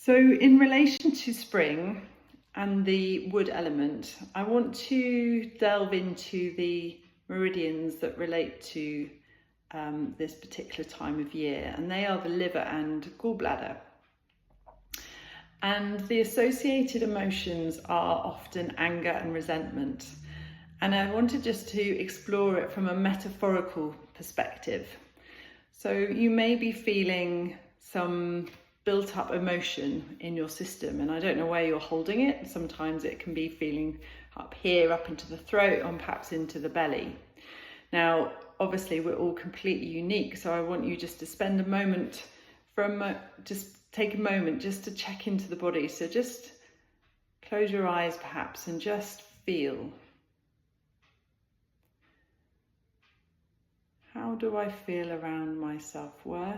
So in relation to spring and the wood element, I want to delve into the meridians that relate to this particular time of year, and they are the liver and gallbladder. And the associated emotions are often anger and resentment. And I wanted just to explore it from a metaphorical perspective. So you may be feeling some built up emotion in your system, and I don't know where you're holding it. Sometimes it can be feeling up here, up into the throat, and perhaps into the belly. Now, obviously we're all completely unique, so I want you just to spend a moment just take a moment just to check into the body. So just close your eyes perhaps and just feel. How do I feel around my self-worth?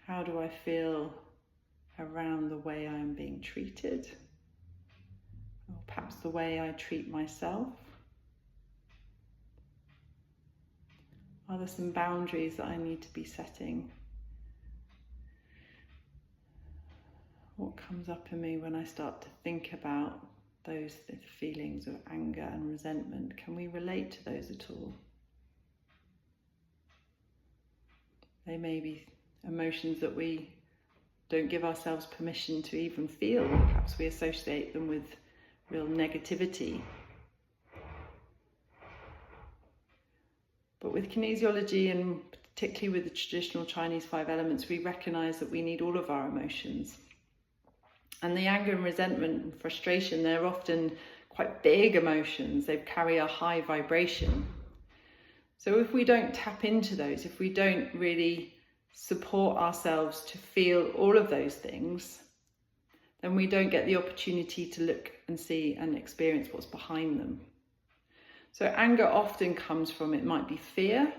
How do I feel around the way I am being treated? Or perhaps the way I treat myself? Are there some boundaries that I need to be setting? What comes up in me when I start to think about those feelings of anger and resentment? Can we relate to those at all? They may be emotions that we don't give ourselves permission to even feel. Perhaps we associate them with real negativity. But with kinesiology, and particularly with the traditional Chinese 5 elements, we recognize that we need all of our emotions. And the anger and resentment and frustration, they're often quite big emotions. They carry a high vibration. So if we don't tap into those, if we don't really support ourselves to feel all of those things, then we don't get the opportunity to look and see and experience what's behind them. So anger often comes from, it might be fear.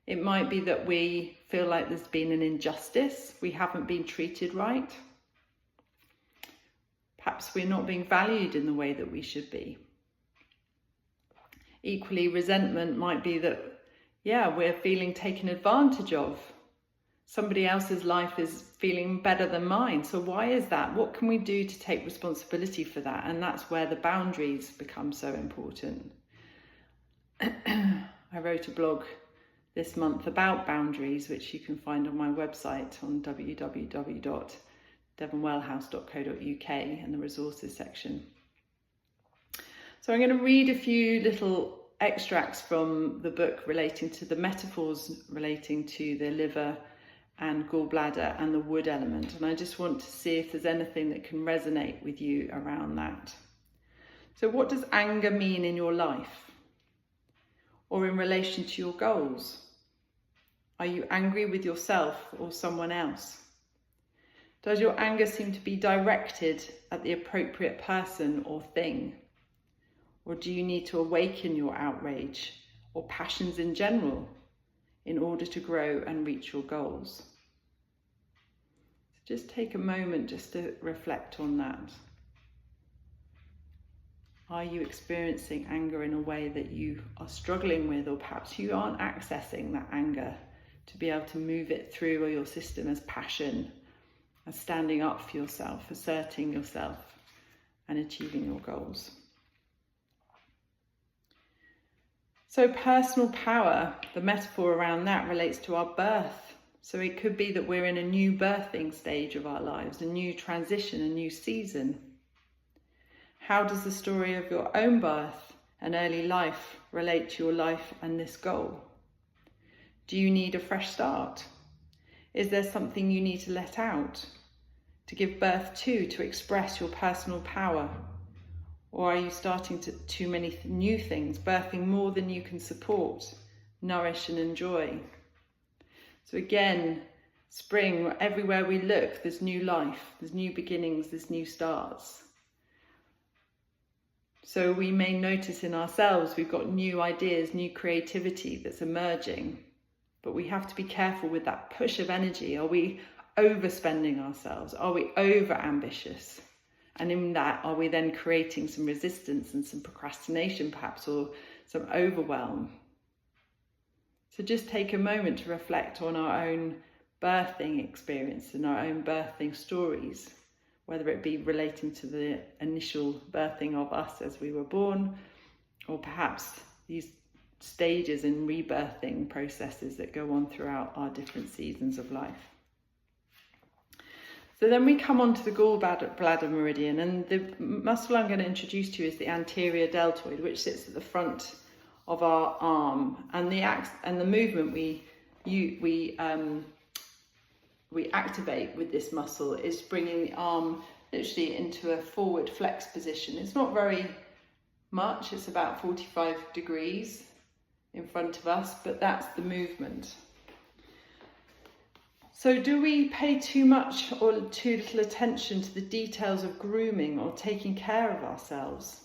It might be that we feel like there's been an injustice. We haven't been treated right. Perhaps we're not being valued in the way that we should be. Equally, resentment might be that, we're feeling taken advantage of. Somebody else's life is feeling better than mine. So why is that? What can we do to take responsibility for that? And that's where the boundaries become so important. I wrote a blog this month about boundaries, which you can find on my website on www.devonwellhouse.co.uk in the resources section. So I'm going to read a few little extracts from the book relating to the metaphors relating to the liver and gallbladder and the wood element, and I just want to see if there's anything that can resonate with you around that. So what does anger mean in your life or in relation to your goals? Are you angry with yourself or someone else? Does your anger seem to be directed at the appropriate person or thing? Or do you need to awaken your outrage or passions in general in order to grow and reach your goals? So just take a moment just to reflect on that. Are you experiencing anger in a way that you are struggling with, or perhaps you aren't accessing that anger to be able to move it through your system as passion, as standing up for yourself, asserting yourself and achieving your goals? So personal power, the metaphor around that relates to our birth. So it could be that we're in a new birthing stage of our lives, a new transition, a new season. How does the story of your own birth and early life relate to your life and this goal? Do you need a fresh start? Is there something you need to let out, to give birth to express your personal power? Or are you starting too many new things, birthing more than you can support, nourish and enjoy? So again, spring, everywhere we look, there's new life, there's new beginnings, there's new starts. So we may notice in ourselves we've got new ideas, new creativity that's emerging, but we have to be careful with that push of energy. Are we overspending ourselves? Are we over ambitious? And in that, are we then creating some resistance and some procrastination perhaps, or some overwhelm? So just take a moment to reflect on our own birthing experience and our own birthing stories, whether it be relating to the initial birthing of us as we were born, or perhaps these stages and rebirthing processes that go on throughout our different seasons of life. So then we come on to the gallbladder meridian, and the muscle I'm going to introduce to you is the anterior deltoid, which sits at the front of our arm, and the movement we activate with this muscle is bringing the arm literally into a forward flex position. It's not very much, it's about 45 degrees in front of us, but that's the movement. So do we pay too much or too little attention to the details of grooming or taking care of ourselves?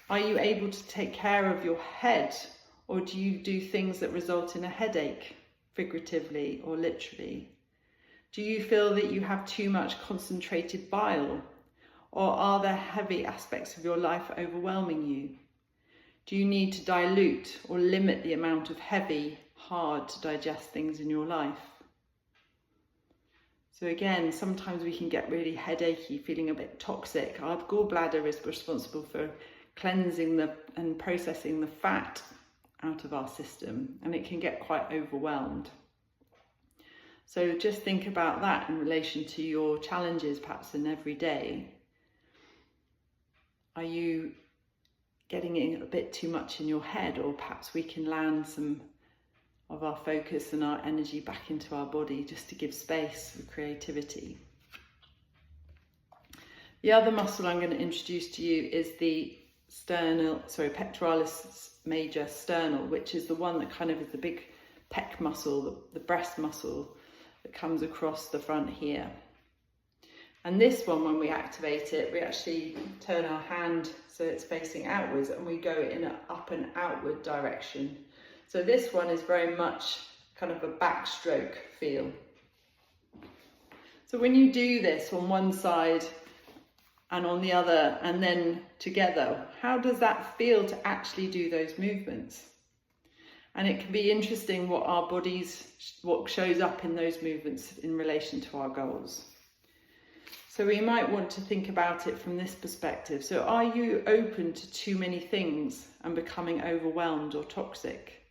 Are you able to take care of your head, or do you do things that result in a headache, figuratively or literally? Do you feel that you have too much concentrated bile, or are there heavy aspects of your life overwhelming you? Do you need to dilute or limit the amount of heavy, hard to digest things in your life? So again, sometimes we can get really headachy, feeling a bit toxic. Our gallbladder is responsible for cleansing and processing the fat out of our system, and it can get quite overwhelmed. So just think about that in relation to your challenges, perhaps in every day. Are you getting in a bit too much in your head, or perhaps we can land some of our focus and our energy back into our body just to give space for creativity. The other muscle I'm going to introduce to you is the pectoralis major sternal, which is the one that kind of is the big pec muscle, the breast muscle that comes across the front here. And this one, when we activate it, we actually turn our hand so it's facing outwards, and we go in an up and outward direction. So this one is very much kind of a backstroke feel. So when you do this on one side and on the other, and then together, how does that feel to actually do those movements? And it can be interesting what shows up in those movements in relation to our goals. So we might want to think about it from this perspective. So are you open to too many things and becoming overwhelmed or toxic?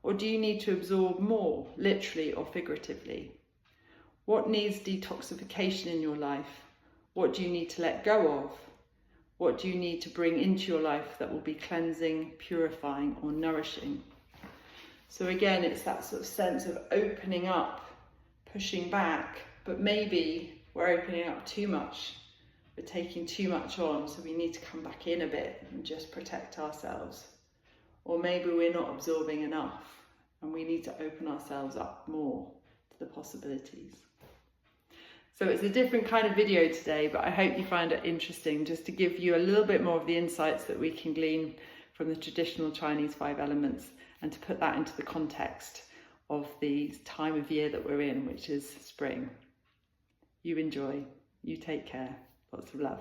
Or do you need to absorb more, literally or figuratively? What needs detoxification in your life? What do you need to let go of? What do you need to bring into your life that will be cleansing, purifying, or nourishing? So again, it's that sort of sense of opening up, pushing back, but maybe we're opening up too much. We're taking too much on, so we need to come back in a bit and just protect ourselves. Or maybe we're not absorbing enough and we need to open ourselves up more to the possibilities. So it's a different kind of video today, but I hope you find it interesting, just to give you a little bit more of the insights that we can glean from the traditional Chinese 5 elements, and to put that into the context of the time of year that we're in, which is spring. You enjoy, you take care, lots of love.